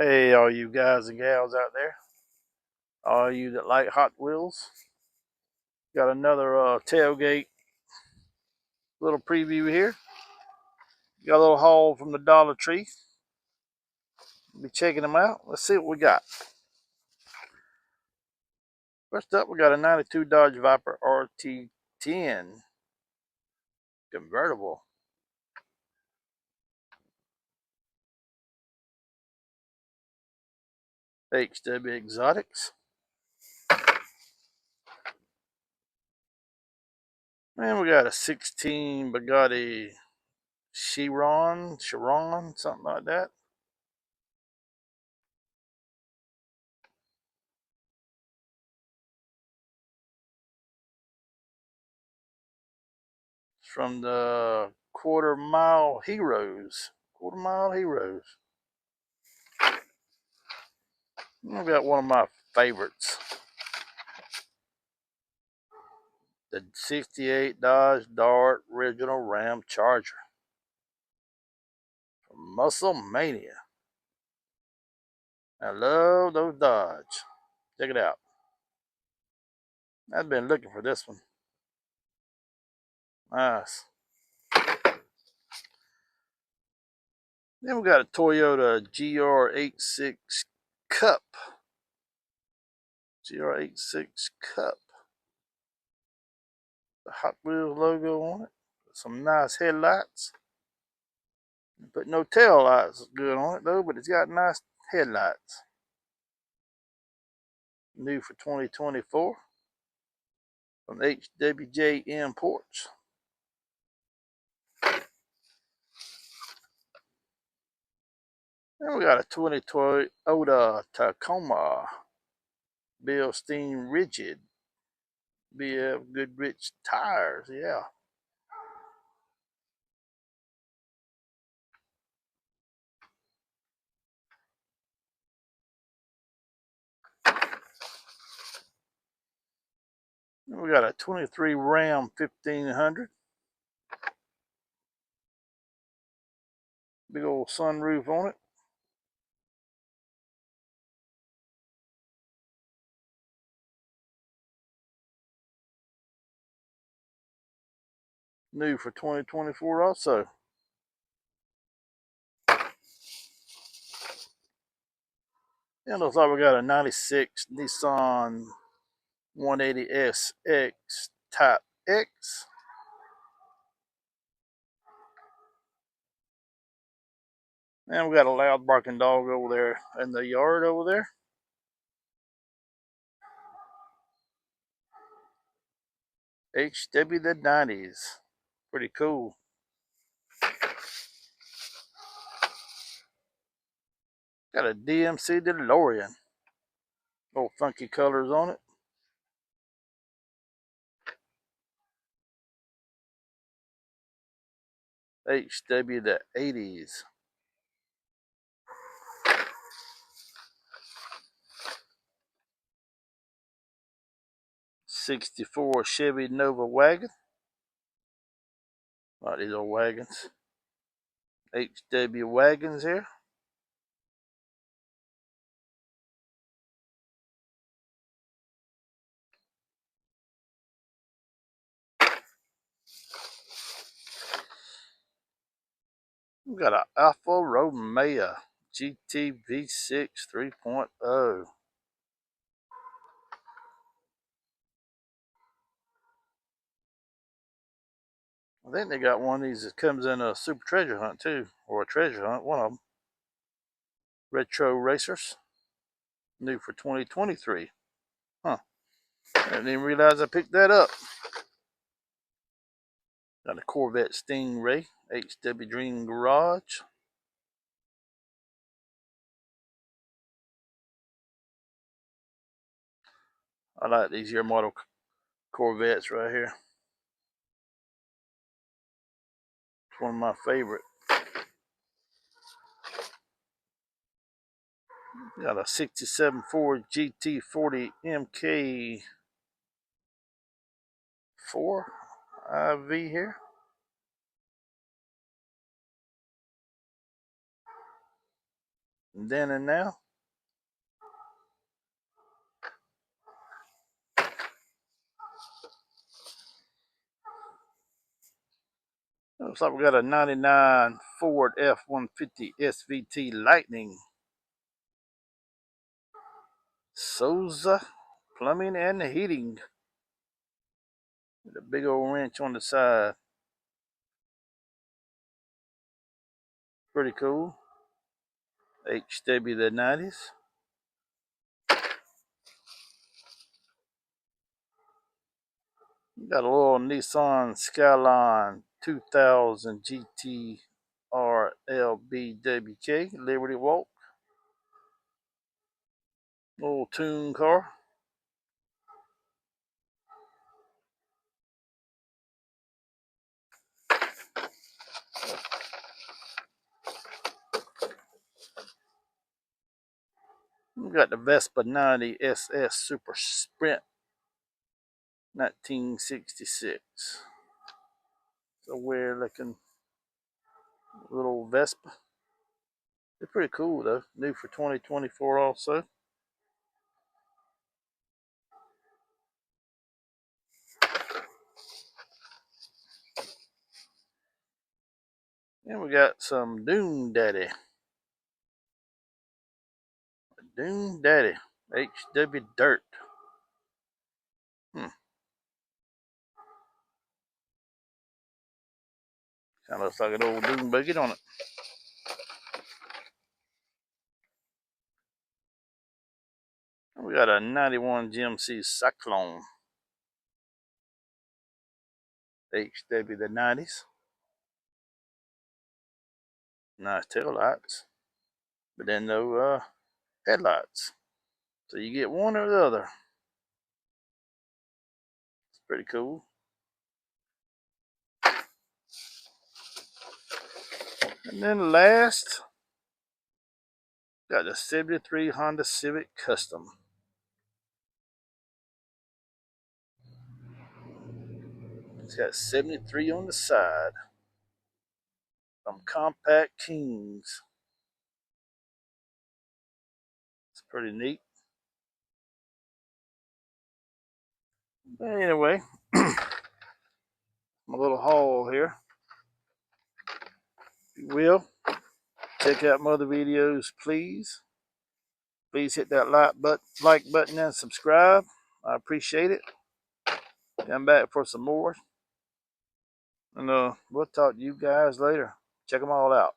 Hey, all you guys and gals out there, all you that like Hot Wheels, got another tailgate little preview here. Got a little haul from the Dollar Tree. Be checking them out. Let's see what we got. First up, we got a 92 Dodge Viper RT10 convertible. HW Exotics. And we got a 16 Bugatti Chiron, something like that. It's from the Quarter Mile Heroes. I've got one of my favorites. The 68 Dodge Dart Original Ram Charger from Muscle Mania. I love those Dodge. Check it out. I've been looking for this one. Nice. Then we got a Toyota GR86 Cup. GR86 Cup. The Hot Wheels logo on it. Some nice headlights. Put no tail lights good on it though, but it's got nice headlights. New for 2024 from HWJ Imports. Then we got a 2020 Toyota Tacoma Bilstein Rigid BF Goodrich tires. Yeah. Then we got a 23 Ram 1500. Big old sunroof on it. New for 2024 also. And looks like we got a 96 Nissan 180SX Type X. And we got a loud barking dog over there in the yard over there. HW the 90s. Pretty cool. Got a DMC DeLorean. Little funky colors on it. HW the 80s. '64 Chevy Nova wagon. Like these old wagons. HW wagons here. We got an Alfa Romeo GT V6 3.0. I think they got one of these that comes in a Super Treasure Hunt too, or a Treasure Hunt, one of them. Retro Racers, new for 2023. Huh. I didn't even realize I picked that up. Got a Corvette Stingray, HW Dream Garage. I like these here model Corvettes right here. It's one of my favorite. Got a 67 Ford GT40 MK4 IV here. And then and now. Looks like we got a 99 Ford F-150 SVT Lightning. Souza Plumbing and Heating. With a big old wrench on the side. Pretty cool. HW the 90s. Got a little Nissan Skyline 2000 GTR LBWK Liberty Walk. Little tune car. We got the Vespa 90 SS Super Sprint 1966. So weird looking little Vespa. They're pretty cool though. New for 2024 also. And we got some Dune Daddy. Dune Daddy. HW Dirt. Kind of looks like an old Dune buggy, don't it? We got a 91 GMC Cyclone. HW the 90s. Nice tail lights. But then no headlights. So you get one or the other. It's pretty cool. And then last, got the 73 Honda Civic Custom. It's got 73 on the side. Some Compact Kings. It's pretty neat. But anyway, my little haul here. If you will, check out my other videos, please. Please hit that like button and subscribe. I appreciate it. Come back for some more. And we'll talk to you guys later. Check them all out.